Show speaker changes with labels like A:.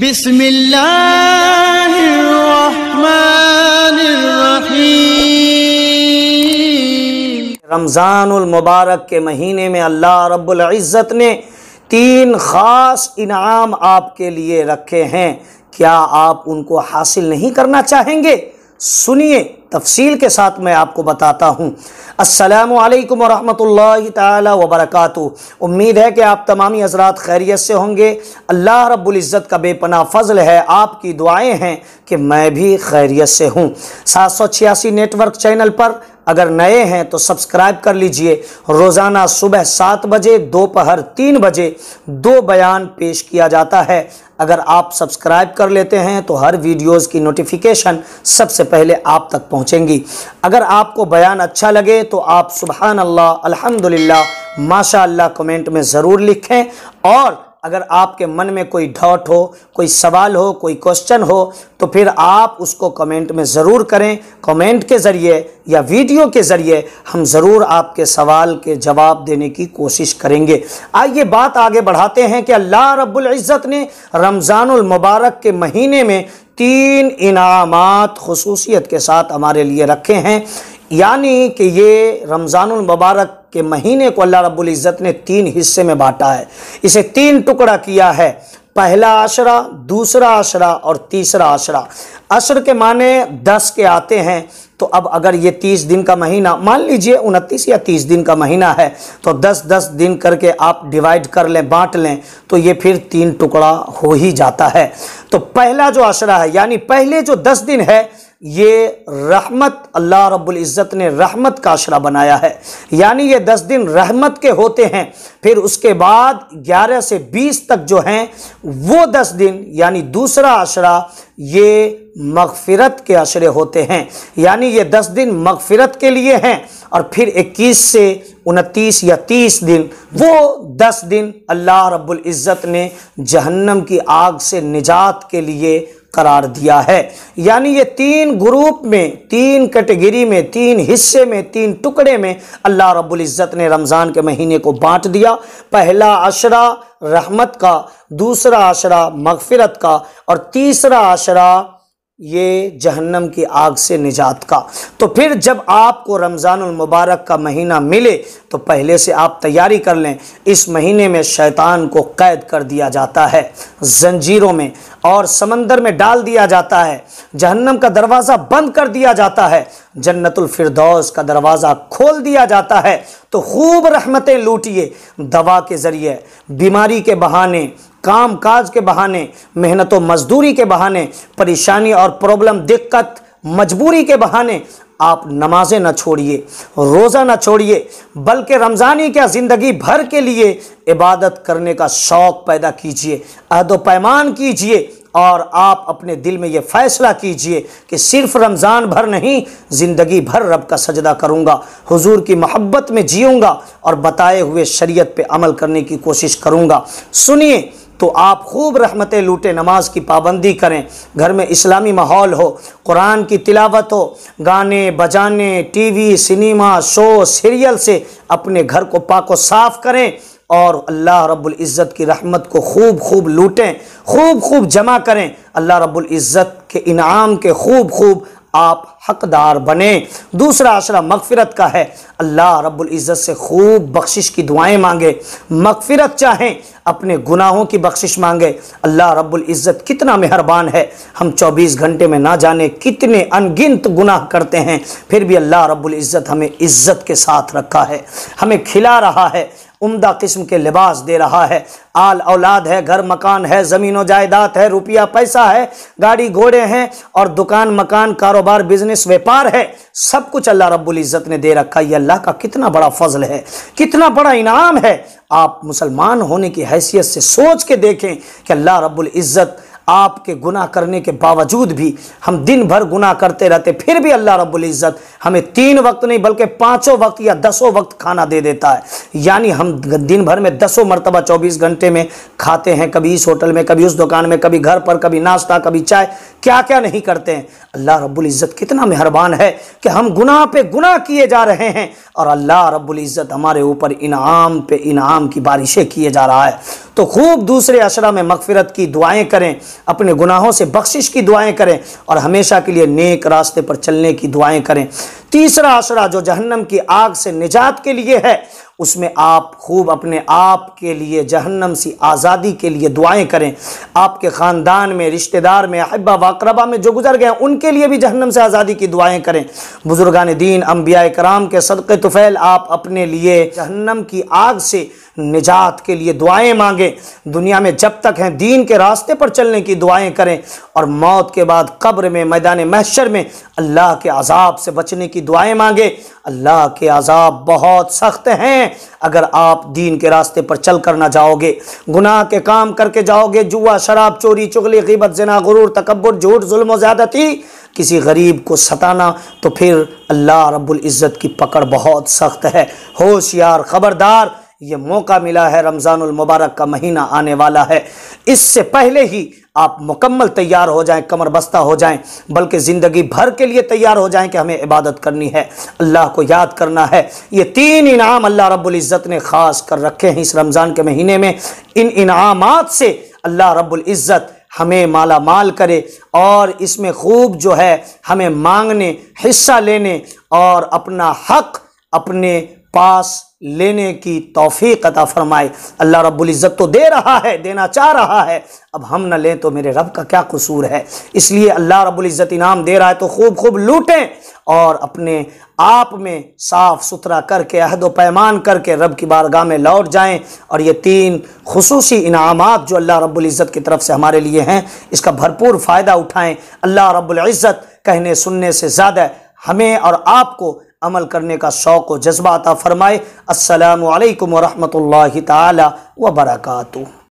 A: बिस्मिल्लाहिर्रहमानिर्रहीम। रमज़ानुल मुबारक के महीने में अल्लाह रब्बुल इज़्ज़त ने 3 ख़ास इनाम आपके लिए रखे हैं। क्या आप उनको हासिल नहीं करना चाहेंगे? सुनिए, तफसील के साथ मैं आपको बताता हूँ। अस्सलामु अलैकुम वरहमतुल्लाहि ताला वबरकातुहू। उम्मीद है कि आप तमामी हज़रात खैरियत से होंगे। अल्लाह रब्बुल इज़्ज़त का बेपनाह फ़ज़ल है, आपकी दुआएं हैं कि मैं भी खैरियत से हूँ। 786 नेटवर्क चैनल पर अगर नए हैं तो सब्सक्राइब कर लीजिए। रोज़ाना सुबह 7 बजे, दोपहर 3 बजे 2 बयान पेश किया जाता है। अगर आप सब्सक्राइब कर लेते हैं तो हर वीडियोज़ की नोटिफिकेशन सबसे पहले आप तक पहुंचेंगी। अगर आपको बयान अच्छा लगे तो आप सुबहान अल्लाह, अल्हम्दुलिल्लाह, माशा अल्लाह कमेंट में ज़रूर लिखें। और अगर आपके मन में कोई डाउट हो, कोई सवाल हो, कोई क्वेश्चन हो तो फिर आप उसको कमेंट में ज़रूर करें। कमेंट के ज़रिए या वीडियो के ज़रिए हम ज़रूर आपके सवाल के जवाब देने की कोशिश करेंगे। आइए बात आगे बढ़ाते हैं कि अल्लाह रब्बुल इज़्ज़त ने रमज़ानुल मुबारक के महीने में 3 इनामात खुसूसियत के साथ हमारे लिए रखे हैं। यानी कि ये रमज़ानुल मुबारक के महीने को अल्लाह रब्बुल इज़्ज़त ने 3 हिस्से में बांटा है। इसे 3 टुकड़ा किया है। पहला आशरा, दूसरा आशरा और तीसरा आशरा। अशर के माने 10 के आते हैं। तो अब अगर ये 30 दिन का महीना, मान लीजिए 29 या 30 दिन का महीना है, तो 10-10 दिन करके आप डिवाइड कर लें, बांट लें, तो ये फिर 3 टुकड़ा हो ही जाता है। तो पहला जो आशरा है, यानी पहले जो 10 दिन है, ये रहमत, अल्लाह रब्बुल इज़्ज़त ने रहमत का आशरा बनाया है। यानी ये 10 दिन रहमत के होते हैं। फिर उसके बाद 11 से 20 तक जो हैं वो 10 दिन, यानी दूसरा आशरा, ये मग़फ़िरत के आशरे होते हैं। यानी ये 10 दिन मग़फ़िरत के लिए हैं। और फिर 21 से 29 या 30 दिन, वो 10 दिन अल्लाह रब्बुल इज़्ज़त ने जहन्नम की आग से निजात के लिए करार दिया है। यानी ये 3 ग्रुप में, 3 कैटेगरी में, 3 हिस्से में, 3 टुकड़े में अल्लाह रब्बुल इज़्ज़त ने रमज़ान के महीने को बांट दिया। पहला आशरा रहमत का, दूसरा आशरा मग़फ़िरत का और तीसरा आशरा ये जहन्नम की आग से निजात का। तो फिर जब आपको रमज़ानुल मुबारक का महीना मिले तो पहले से आप तैयारी कर लें। इस महीने में शैतान को कैद कर दिया जाता है जंजीरों में और समंदर में डाल दिया जाता है। जहन्नम का दरवाज़ा बंद कर दिया जाता है, जन्नतुल फिरदौस का दरवाज़ा खोल दिया जाता है। तो खूब रहमतें लूटिए, दवा के ज़रिए, बीमारी के बहाने, काम काज के बहाने, मेहनत व मजदूरी के बहाने, परेशानी और प्रॉब्लम, दिक्कत, मजबूरी के बहाने आप नमाजें न छोड़िए, रोज़ा न छोड़िए, बल्कि रमज़ान ही क्या, ज़िंदगी भर के लिए इबादत करने का शौक़ पैदा कीजिए, अहद व पैमान कीजिए और आप अपने दिल में ये फ़ैसला कीजिए कि सिर्फ़ रमज़ान भर नहीं, ज़िंदगी भर रब का सजदा करूँगा, हुजूर की मोहब्बत में जीऊँगा और बताए हुए शरीयत पे अमल करने की कोशिश करूँगा। सुनिए, तो आप खूब रहमतें लूटें, नमाज की पाबंदी करें, घर में इस्लामी माहौल हो, कुरान की तिलावत हो, गाने बजाने, टीवी, सिनेमा, शो, सीरियल से अपने घर को पाक व साफ़ करें और अल्लाह रब्बुल इज़्ज़त की रहमत को खूब लूटें, खूब जमा करें। अल्लाह रब्बुल इज़्ज़त के इनाम के खूब आप हकदार बने। दूसरा आशरा मग़फ़िरत का है। अल्लाह रब्बुल इज़्ज़त से खूब बख्शिश की दुआएं मांगे, मग़फ़िरत चाहें, अपने गुनाहों की बख्शिश मांगे। अल्लाह रब्बुल इज़्ज़त कितना मेहरबान है। हम 24 घंटे में ना जाने कितने अनगिनत गुनाह करते हैं, फिर भी अल्लाह रब्बुल इज़्ज़त हमें इज़्ज़त के साथ रखा है, हमें खिला रहा है, उम्दा किस्म के लिबास दे रहा है, आल औलाद है, घर मकान है, ज़मीन व जायदाद है, रुपया पैसा है, गाड़ी घोड़े हैं और दुकान मकान, कारोबार, बिजनेस, व्यापार है। सब कुछ अल्लाह रब्बुल इज़्ज़त ने दे रखा है। ये अल्लाह का कितना बड़ा फ़ज़ल है, कितना बड़ा इनाम है। आप मुसलमान होने की हैसियत से सोच के देखें कि अल्लाह रब्बुल इज़्ज़त आपके गुनाह करने के बावजूद भी, हम दिन भर गुनाह करते रहते, फिर भी अल्लाह रब्बुल इज़्ज़त हमें 3 वक्त नहीं बल्कि 5 वक्त या 10 वक्त खाना दे देता है। यानी हम दिन भर में 10 मरतबा 24 घंटे में खाते हैं, कभी इस होटल में, कभी उस दुकान में, कभी घर पर, कभी नाश्ता, कभी चाय, क्या क्या नहीं करते हैं। अल्लाह रब्बुल इज़्ज़त कितना मेहरबान है कि हम गुनाह पे गुनाह किए जा रहे हैं और अल्लाह रब्बुल इज़्ज़त हमारे ऊपर इनाम पे इनाम की बारिशें किए जा रहा है। तो खूब दूसरे अशरा में मग़फ़िरत की दुआएं करें, अपने गुनाहों से बख्शिश की दुआएं करें और हमेशा के लिए नेक रास्ते पर चलने की दुआएं करें। तीसरा आशरा जो जहन्नम की आग से निजात के लिए है, उसमें आप खूब अपने आप के लिए जहन्नम से आज़ादी के लिए दुआएं करें। आपके ख़ानदान में, रिश्तेदार में, अहिब्बा वाक़रबा में जो गुजर गए उनके लिए भी जहन्नम से आज़ादी की दुआएं करें। बुजुर्गान दीन, अंबिया कराम के सदक़े तुफ़ैल आप अपने लिए जहन्नम की आग से निजात के लिए दुआएं मांगें। दुनिया में जब तक हैं दीन के रास्ते पर चलने की दुआएं करें और मौत के बाद कब्र में, मैदान महशर में अल्लाह के अज़ाब से बचने की दुआएं मांगे। अल्लाह के अज़ाब बहुत सख्त हैं अगर आप दीन के रास्ते पर चल कर ना जाओगे। गुनाह के काम करके जाओगे, जुआ, शराब, चोरी, चुगली, ग़ीबत, ज़िना, गुरूर, तकब्बुर, झूठ, जुल्म, ज़्यादती, किसी गरीब को सताना, तो फिर अल्लाह रब्बुल इज़्ज़त की पकड़ बहुत सख्त है। होशियार, खबरदार, ये मौका मिला है, रमज़ानुल मुबारक का महीना आने वाला है। इससे पहले ही आप मुकम्मल तैयार हो जाएं, कमर बस्ता हो जाएं, बल्कि ज़िंदगी भर के लिए तैयार हो जाएं कि हमें इबादत करनी है, अल्लाह को याद करना है। ये 3 इनाम अल्लाह रब्बुल इज़्ज़त ने ख़ास कर रखे हैं इस रमज़ान के महीने में। इन इनामात से अल्लाह रब्बुल इज़्ज़त हमें माला माल करे और इसमें खूब जो है हमें मांगने, हिस्सा लेने और अपना हक़ अपने पास लेने की तौफीक अता फरमाए। अल्लाह रब्बुल इज़्ज़त तो दे रहा है, देना चाह रहा है, अब हम न लें तो मेरे रब का क्या कसूर है। इसलिए अल्लाह रब्बुल इज़्ज़त इनाम दे रहा है तो खूब खूब लूटें और अपने आप में साफ़ सुथरा करके, अहद व पैमान करके रब की बारगाह में लौट जाएं और ये 3 खुसूसी इनामात जो अल्लाह रब्बुल इज़्ज़त की तरफ से हमारे लिए हैं, इसका भरपूर फ़ायदा उठाएं। अल्लाह रब्बुल इज़्ज़त कहने सुनने से ज़्यादा हमें और आपको अमल करने का शौक़ व जज्बा अता फ़रमाए। अस्सलामु अलैकुम व रहमतुल्लाहि ताला व बरकातुहू।